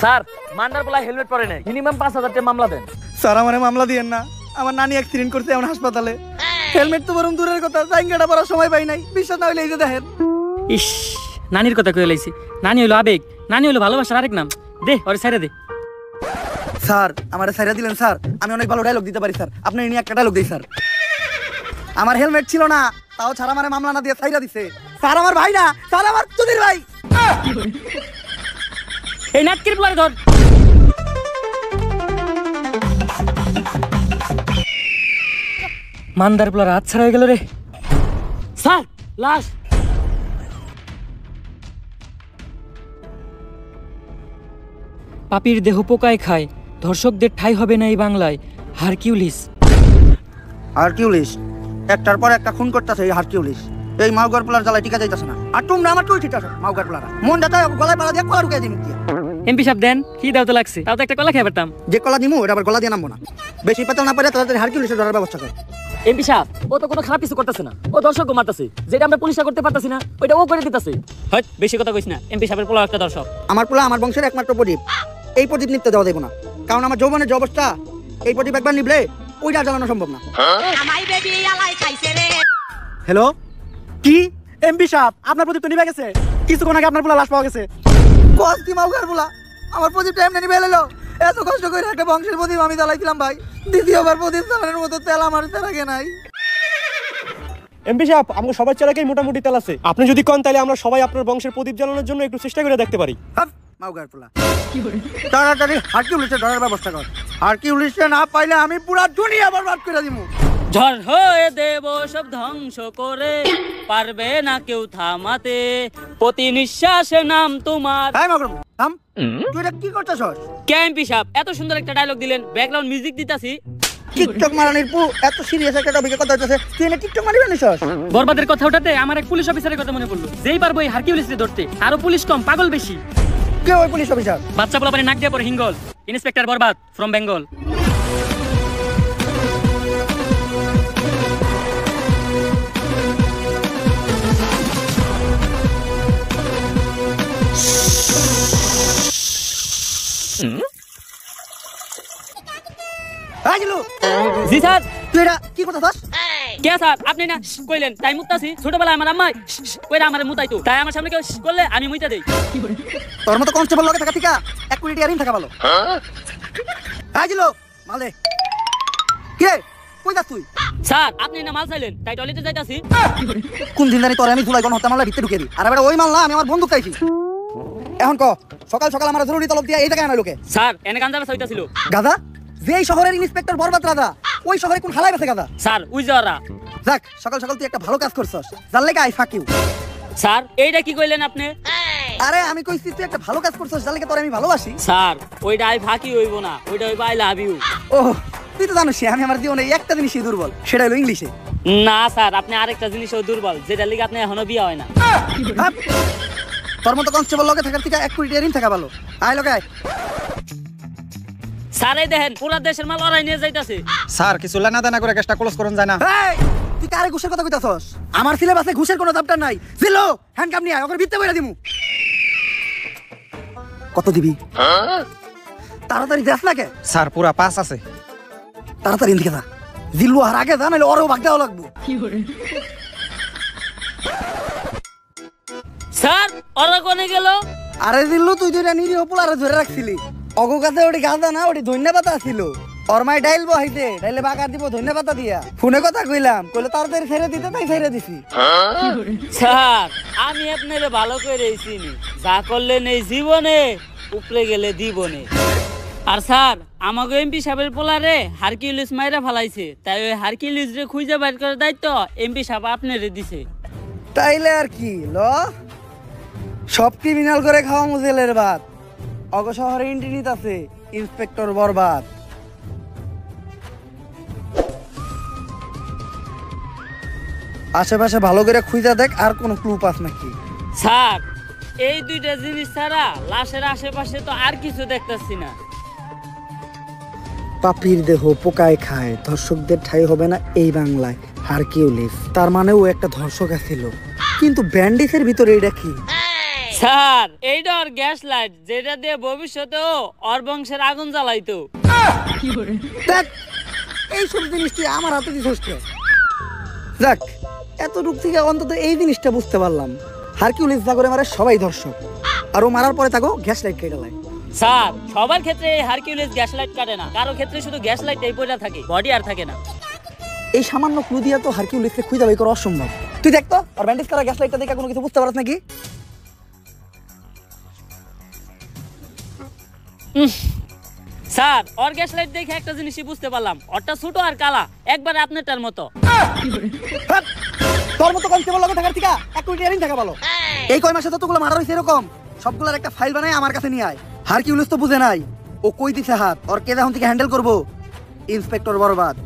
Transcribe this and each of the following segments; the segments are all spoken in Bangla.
স্যার মান্ডার বলা হেলমেট পরে নাই, মিনিমাম 5,000 টাকা মামলা দেন। স্যার আমারে মামলা দিয়েন না, আমার নানি অ্যাক্সিডেন্ট করছে এমন হাসপাতালে। হেলমেট তো বরং দূরের কথা, জাইঙ্গাটা পরার সময় পাই নাই। বিশ্বাস না হইলে এই যে দেখেন। ইস, নানির কথা কয়ে লাইছি। নানি হলো আবেগ, নানি হলো ভালোবাসার আরেক নাম। দে ওরে ছেড়ে দে। স্যার আমারে ছাইরা দিলেন স্যার, আমি অনেক ভালো ডায়লগ দিতে পারি স্যার, আপনি নিয়ে একটা ডায়লগ দেই স্যার। আমার হেলমেট ছিল না, তাও ছাড়া আমারে মামলা না দিয়ে ছাইরা দিছে। স্যার আমার ভাই না, স্যার আমার চুদির ভাই। এই নাটকের বলারে ধর। মান্দার বলার হাত ছাড়া হয়ে গেল রে। স্যার লাশ। পাপির দেহ পোকায় খায়, ধর্ষকদের ঠাঁই হবে না এই বাংলায়। হারকিউলিস। হারকিউলিস একটার পর একটা খুন করতেছে এই হারকিউলিস। এই মাউগার পোলার জ্বালায় টিকা যাইতেছে না। আর তোমরা আমার টুই ঠিকঠাক মাউগার পোলারা মন দাতা গলায় পালা দিয়ে কলা ঢুকাই দিন। এমপি সাহেব দেন, কি দাও তো লাগছে, তাও তো একটা কলা খেয়ে পারতাম। যে কলা দিমু এটা আবার গলা দিয়ে নামবো না। বেশি পেতাল না পারে তাদের হারকিউলিসের ধরার ব্যবস্থা কর। এমপি সাহেব ও তো কোনো খারাপ কিছু করতেছে না, ও দর্শক মারতেছে। যেটা আমরা পুলিশরা করতে পারতাছি না ওইটা ও করে দিতেছে। হ্যাঁ বেশি কথা কইস না, এমপি সাহেবের পোলা একটা দর্শক। আমার পোলা আমার বংশের একমাত্র প্রদীপ, এই প্রদীপ নিতে দেওয়া দেবো না। কারণ আমার যৌবনের যে অবস্থা, এই প্রদীপ একবার নিবলে ওইটা জ্বালানো সম্ভব না। হ্যালো, কি এমপি সাহেব আপনার প্রদীপ তো নিভে গেছে? কিছুক্ষণ আগে আপনার পোলা লাশ পাওয়া গেছে। কস কি মাউগার পোলা আমার প্রদীপটা এমনি নিভে এলো? এত কষ্ট করে একটা বংশের প্রদীপ আমি জ্বালাইছিলাম ভাই, দ্বিতীয়বার প্রদীপ জ্বালানোর মতো তেল আমার তেলাকে নাই। এমপি সাহেব আমরা সবাই চালাকেই মোটামুটি তেল আছে, আপনি যদি কোন তাহলে আমরা সবাই আপনার বংশের প্রদীপ জ্বালানোর জন্য একটু চেষ্টা করে দেখতে পারি। মাউগার পোলা তাড়াতাড়ি হারকিউলিসের ধরার ব্যবস্থা কর। হারকিউলিসে না পাইলে আমি পুরা দুনিয়া বরবাদ করে দিমু। ঝড় হয়ে দেব সব ধ্বংস করে, পারবে না কেউ থামাতে, প্রতি নিঃশ্বাসে নাম তোমার। হ্যাঁ মাউগার থাম, তুই এটা কি করতেছস? কে এমপি সাহেব এত সুন্দর একটা ডায়লগ দিলেন, ব্যাকগ্রাউন্ড মিউজিক দিতাছি। টিকটক মারানির পু এত সিরিয়াস একটা টপিকে কথা হইতাছে, তুই এনে টিকটক মারিবে নিছস? বরবাদের কথা ওঠাতে আমার এক পুলিশ অফিসারের কথা মনে পড়লো, যেই পারবো এই হারকিউলিসকে ধরতে। আরো পুলিশ কম, পাগল বেশি। কে ওই পুলিশ অফিসার? বাচ্চা পোলা পারে নাক দিয়ে পরে হিঙ্গল, ইন্সপেক্টর বরবাদ ফ্রম বেঙ্গল। জি স্যার। তুই এটা কি করতেছস? কে স্যার আপনি না কইলেন তাই মুতাছি? ছোটবেলায় আমার আম্মা কইরা আমারে মুতাইতো, তাই আমার সামনে কেউ করলে আমি মুইতা দেই। তোর মতো কনস্টেবল লগে থাকা ঠিকা এক কোটি টাকা ঋণ থাকা ভালো। আইলো মাল দে। কে কই যাস তুই? স্যার আপনি না মাল চাইলেন তাই টয়লেটে যাইতাছি। কোন দিন জানি তোরে আমি ধুলাই গণ হত্যা মামলা ভিতরে ঢুকে দি। আর এবারে ওই মাল না, আমি আমার বন্দুক চাইছি। এখন ক সকাল সকাল আমার জরুরি তলব দিয়া এই জায়গায় আনা লোকে। স্যার এনে গাঞ্জা বেচা হইতাছিল। গাদা? যেই শহরের ইন্সপেক্টর বরবাদ রাজা, ওই শহরে কোন হালাই বেচে গাদা? স্যার উই যাওয়ারা। যাক সকাল সকাল তুই একটা ভালো কাজ করছস, যার লাগা আই ফাক ইউ। স্যার এইটা কি কইলেন আপনি? আরে আমি কইছি তুই একটা ভালো কাজ করছস, যার লাগা তোরে আমি ভালোবাসি। স্যার ওইটা আই ফাকি হইব না, ওইটা হইব আই লাভ ইউ। ও তুই তো জানিস আমি আমার জীবনে একটা জিনিসই দুর্বল, সেটা হলো ইংলিশে। না স্যার আপনি আরেকটা জিনিসও দুর্বল, যেটা লিগে আপনি এখনো বিয়ে হয় না। তোর মতো কনস্টেবল লগে থাকার থেকে এক কোটি টাকা ঋণ থাকা ভালো। আয় লগে আয়। স্যার এই দেখেন পুরা দেশের মাল ওরাই নিয়ে যাইতাছে। স্যার কিছু লেনা দেনা করে কেসটা ক্লোজ করুন যায় না? এই তুই কারে ঘুষের কথা কইতাছস? আমার সিলেবাসে ঘুষের কোনো দামটা নাই। জিলো হ্যান্ডকাম নিয়ে আয়, ওকে ভিতরে বইরা দিমু। কত দিবি? তাড়াতাড়ি দেখ না কে? স্যার পুরা 5 আছে। তাড়াতাড়ি এদিকে যা। জিল্লু আর আগে যা, নাহলে ওরও ভাগ দেওয়া লাগবো। স্যার ওরা কোনে গেল? আরে জিল্লু তুই দুইটা নিরীহ পোলারে ধরে রাখছিলি, অগো কাছে ওটি গাঁদা না, ওটি ধন্যবাদ ছিল। অরমাই ডাইল বহাইতে ডাইলে বাগার দিব ধন্যবাদ দিয়া। ফোনে কথা কইলাম, কইলে তাড়াতাড়ি ছেড়ে দিতে, তাই ছেড়ে দিছি। স্যার আমি আপনারে ভালো করে চিনি, যা করলেন এই জীবনে উপরে গেলে দিবনে। আর স্যার আমাকে এমপি সাহেবের পোলারে হারকিউলিস মাইরা ফালাইছে, তাই ওই হারকিউলিস রে খুঁজে বাইর করার দায়িত্ব এমপি সাহেব আপনারে দিছে। তাইলে আর কি ল, সব ক্রিমিনাল করে খাওয়া মুজেলের ভাত। অগ শহরে ইন্টিনিত আছে ইন্সপেক্টর বরবাদ। আশেপাশে ভালো করে খুঁজা দেখ, আর কোন ক্লু পাস নাকি? স্যার এই দুইটা জিনিস ছাড়া লাশের আশেপাশে তো আর কিছু দেখতাছি না। পাপির দেহ পোকায় খায়, ধর্ষকদের ঠাঁই হবে না এই বাংলায়। হারকিউলিস তার মানে ও একটা ধর্ষক ছিল, কিন্তু ব্যান্ডিসের ভিতরে এটা কি? স্যার এইটা ওর গ্যাস লাইট, যেটা দিয়ে ভবিষ্যতেও ওর বংশের আগুন জ্বালাইতো। দেখ এই সব জিনিসটি আমার হাতে দিছস কে? যাক এত রূপ থেকে অন্তত এই জিনিসটা বুঝতে পারলাম, হারকিউলিস যা করে মারে সবাই ধর্ষক, আর ও মারার পরে তাকে গ্যাস লাইট কেটে দেয়। স্যার সবার ক্ষেত্রে এই হারকিউলিস গ্যাস লাইট কাটে না, কারো ক্ষেত্রে শুধু গ্যাস লাইটটাই পড়ে থাকে, বডি আর থাকে না। এই সামান্য ক্লু দিয়া তো হারকিউলিসকে খুঁজে বের করা অসম্ভব। তুই দেখ তো আর ব্যান্ডেজ করা গ্যাস লাইটটা দেখে কোনো কিছু বুঝতে পারছ নাকি? স্যার ওর গ্যাস লাইট দেখে একটা জিনিসই বুঝতে পারলাম, ওরটা ছোট আর কালা, একবার আপনারটার মতো। হাট! তোর মতো কনস্টেবল লগে থাকার থেকে এক কোটি ইয়ারিং থাকা ভালো। এই কয় মাসে যতগুলো মারা হইছে এরকম সবগুলোর একটা ফাইল বানায় আমার কাছে নিয়ে আয়। হারকিউলিস তো বুঝে নাই ও কই দিছে হাত, ওর কে এখন থেকে হ্যান্ডেল করবো। Inspector Barbad.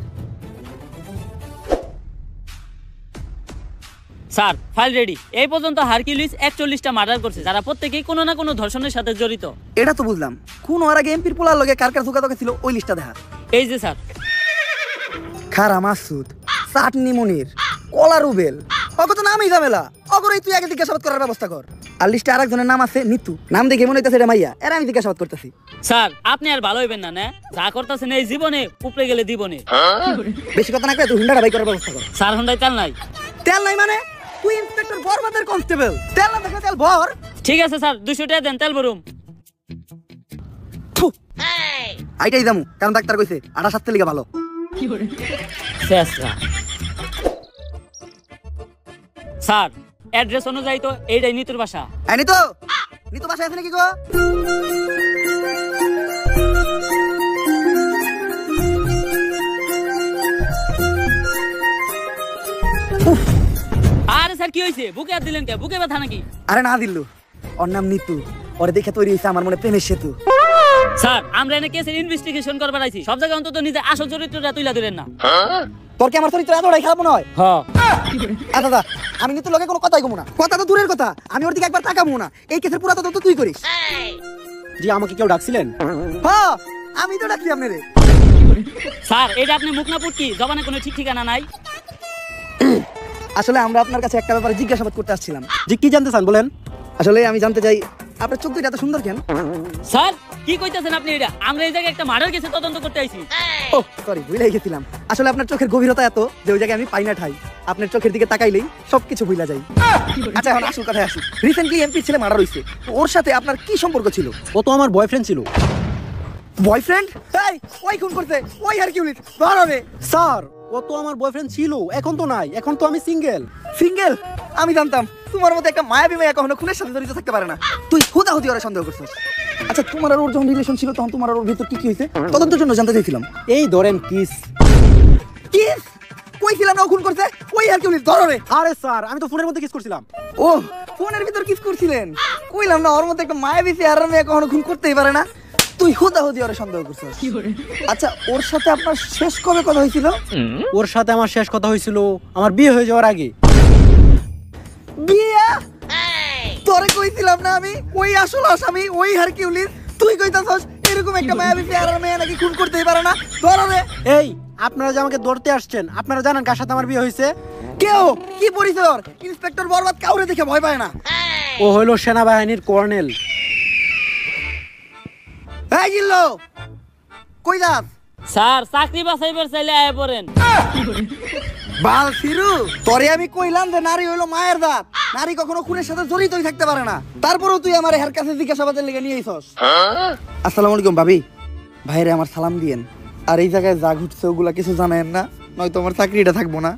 Sir file ready. এই পর্যন্ত হারকিউলিস 41টা মার্ডার করছে, যারা প্রত্যেকেই কোনো না কোনো ধর্ষণের সাথে জড়িত। এটা তো বুঝলাম, কোন ওর আগে এমপির পোলার লগে কার কার ধোকা ছিল ওই লিস্টটা দেখা। এই যে স্যার, খারা মাসুদ, চাটনি মনির, কলা রুবেল, অগত নামই ঝামেলা। অগরই তুই আগে জিজ্ঞাসাবাদ করার ব্যবস্থা কর। আর লিস্টে আরেকজনের নাম আছে নিতু, নাম দেখে মনে হইতেছে এটা মাইয়া, এরা আমি জিজ্ঞাসাবাদ করতেছি। স্যার আপনি আর ভালো হইবেন না, যা করতেছেন এই জীবনে উপরে গেলে দিবনে। বেশি কথা না করে তুই হুন্ডাটা বাই করার ব্যবস্থা কর। স্যার হুন্ডাই তেল নাই। তেল নাই মানে? তুই ইন্সপেক্টর বরবাদের কনস্টেবল, তেল না দেখে তেল ভর। ঠিক আছে স্যার 200 টাকা দেন, তেল ভরুম। আইটাই দামু, কারণ ডাক্তার কইছে আটা সাথে লিগা ভালো। স্যার অ্যাড্রেস অনুযায়ী তো এইটাই নিতুর বাসা। নিতু, নিতু বাসায় আছে নাকি গো? আরে স্যার কি হয়েছে, বুকে হাত দিলেন কে? বুকে ব্যথা নাকি? আরে না দিল্লু, ওর নাম নিতু, ওরে দেখে তৈরি হয়েছে আমার মনে প্রেমের সেতু। স্যার আমরা এনে কেসের ইনভেস্টিগেশন করবার আইছি, সব জায়গায় অন্তত নিজে আসল চরিত্রটা তুইলা ধরেন না। তোর কি আমার চরিত্র এতটাই খারাপ মনে হয়? হ্যাঁ। আচ্ছা দাদা, আমি নিতুর লগে কোনো কথাই কমু না, কথা তো দূরের কথা, আমি ওর দিকে একবার তাকাবো না। এই কেসের পুরা তদন্ত তুই করিস। জি আমাকে কেউ ডাকছিলেন? হ্যাঁ আমি তো ডাকছি আপনারে। স্যার এটা আপনি মুখ না পুটকি, জবানে কোনো ঠিক ঠিকানা নাই। আসলে আমরা আপনার কাছে একটা ব্যাপারে জিজ্ঞাসাবাদ করতে আসছিলাম। জি কি জানতে চান বলেন? আসলে আমি জানতে চাই আপনার চোখ দুইটা এত সুন্দর কেন? স্যার কি কইতাছেন আপনি? এটা আমরা এই জায়গায় একটা মার্ডার কেসে তদন্ত করতে আইছি। ও সরি, ভুলেই গেছিলাম। আসলে আপনার চোখের গভীরতা এত যে ওই জায়গায় আমি পাই না ঠাই। আপনার চোখের দিকে তাকাইলেই সবকিছু ভুলা যায়। আচ্ছা এখন আসল কথায় আসি। রিসেন্টলি এমপি ছেলে মারা হইছে, ওর সাথে আপনার কি সম্পর্ক ছিল? ও তো আমার বয়ফ্রেন্ড ছিল। বয়ফ্রেন্ড? এই ওই খুন করতে, ওই হারকিউলিস ধর হবে। স্যার ও তো আমার বয়ফ্রেন্ড ছিল, এখন তো নাই, এখন তো আমি সিঙ্গেল। সিঙ্গেল? আমি জানতাম তোমার মতো একটা মায়াবী মেয়ে কখনো খুনের সাথে জড়িত থাকতে পারে না। তুই হুদাহুদি ওরা সন্দেহ করছিস। আচ্ছা তোমার আর ওর যখন রিলেশন ছিল তখন তোমার আর ওর ভিতর কি কি হয়েছে তদন্তের জন্য জানতে চাইছিলাম। এই ধরেন কিস। কিস? কইছিলাম না ও খুন করছে, ওই হারকিউলিস ধর হবে। আরে স্যার আমি তো ফোনের মধ্যে কিস করছিলাম। ও ফোনের ভিতর কিস করছিলেন? কইলাম না ওর মতো একটা মায়াবী চেহারার মেয়ে কখনো খুন করতেই পারে না। তুই হুদাহুদি ওরা সন্দেহ করছিস। আচ্ছা ওর সাথে আপনার শেষ কবে কথা হয়েছিল? ওর সাথে আমার শেষ কথা হয়েছিল আমার বিয়ে হয়ে যাওয়ার আগে। বিয়া? তোরে কইছিলাম না আমি ওই আসল আসামি ওই হারকিউলিস, তুই কইতাছস এরকম একটা মায়াবী চেহারার মেয়ে নাকি খুন করতেই পারে না? ধর রে। এই আপনারা যে আমাকে ধরতে আসছেন, আপনারা জানেন কার সাথে আমার বিয়ে হয়েছে? কেউ কি পরিচয় ওর? ইন্সপেক্টর বরবাদ কাউরে দেখে ভয় পায় না। ও হইল সেনাবাহিনীর কর্নেল। এই জিল্লো কই যাস? স্যার চাকরি বাছাইবার চাইলে আয় পড়েন। বাল ফিরু, তোরে আমি কইলাম যে নারী হইলো মায়ের দাঁত, নারী কখনো খুনের সাথে জড়িতই থাকতে পারে না, তারপরেও তুই আমার হের কাছে জিজ্ঞাসাবাদের লেগে নিয়ে আইছস। আসসালামু আলাইকুম ভাবি, ভাইরে আমার সালাম দিয়েন। আর এই জায়গায় যা ঘুরছে ওগুলা কিছু জানেন না, নয়তো আমার চাকরিটা থাকবো না।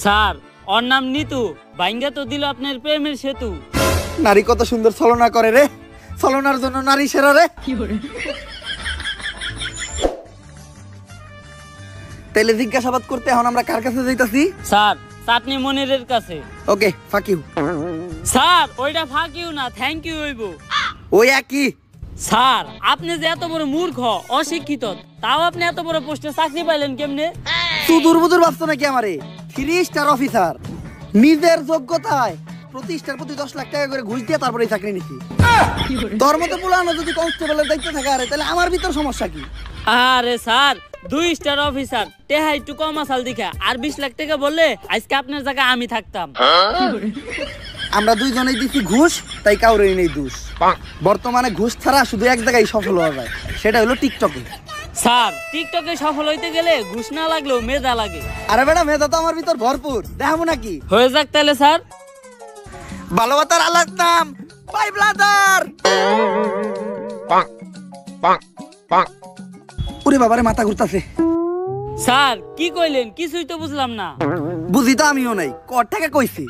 স্যার ওর নাম নিতু, বাইঙ্গা তো দিল আপনার প্রেমের সেতু। নারী কত সুন্দর ছলনা করে রে, ছলনার জন্য নারী সেরা রে। তাইলে জিজ্ঞাসাবাদ করতে এখন আমরা কার কাছে যাইতাছি? স্যার চাটনি মনিরের কাছে। ওকে ফাক ইউ। স্যার ওইটা ফাঁক ইউ না, থ্যাংক ইউ হইব। ওই একই। স্যার আপনি যে এত বড় মূর্খ অশিক্ষিত, তাও আপনি এত বড় পোস্টে চাকরি পাইলেন কেমনে? তুই দুর্বুদুর ভাবছো নাকি আমারে? 3 স্টার অফিসার, নিজের যোগ্যতায় প্রতি স্টার প্রতি 10 লাখ টাকা করে ঘুষ দিয়ে তারপরে এই চাকরি নিছি। তোর মতো পুলানো যদি কনস্টেবলের দায়িত্ব থাকে আরে তাহলে আমার ভিতর সমস্যা কি? আরে স্যার 2 স্টার অফিসার টেহা একটু কম আসাল দেখা আর 20 লাখ টাকা বললে আজকে আপনার জায়গায় আমি থাকতাম। আমরা দুইজনেই দিছি ঘুষ, তাই কাউরেই নেই দোষ। বর্তমানে ঘুষ ছাড়া শুধু এক জায়গায় সফল হওয়া যায়, সেটা হলো টিকটকে। স্যার টিকটকে সফল হইতে গেলে ঘুষ না লাগলেও মেধা লাগে। আরে বেটা মেধা তো আমার ভিতর ভরপুর, দেখাবো নাকি? হয়ে যাক তাহলে স্যার। ভালোবাসার আল্লাহর নাম বাই ব্লাদার। ওরে বাবারে মাথা ঘুরতাছে। স্যার কি কইলেন কিছুই তো বুঝলাম না। বুঝি তো আমিও নাই, কর থেকে কইছি।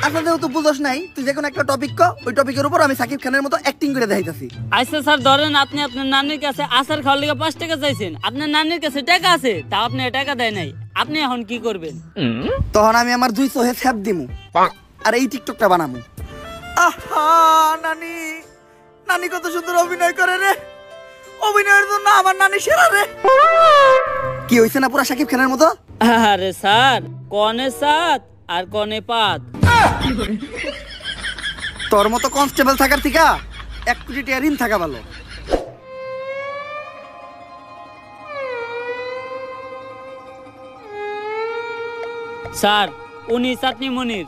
আচ্ছা যেহেতু বুঝোস নাই, তুই যে কোনো একটা টপিক ক, ওই টপিকের উপর আমি সাকিব খানের মতো অ্যাক্টিং করে দেখাইতাছি। আচ্ছা স্যার ধরেন আপনি আপনার নানির কাছে আচার খাওয়ার লিগে 5 টাকা চাইছেন, আপনার নানির কাছে টাকা আছে তা আপনি টাকা দেয় নাই, আপনি এখন কি করবেন? তখন আমি আমার 2 চোহে ছ্যাপ দিমু আর এই টিকটকটা বানামু। আহা নানি, নানি কত সুন্দর অভিনয় করে রে, অভিনয়ের জন্য আমার নানি সেরা রে। কি হইছে না পুরা সাকিব খানের মতো? আরে স্যার কনে সাত আর কনে পাত। তোর মতো কনস্টেবল থাকার থেকে 1 কোটি টাকা ঋণ থাকা ভালো। স্যার উনি চাটনি মনির।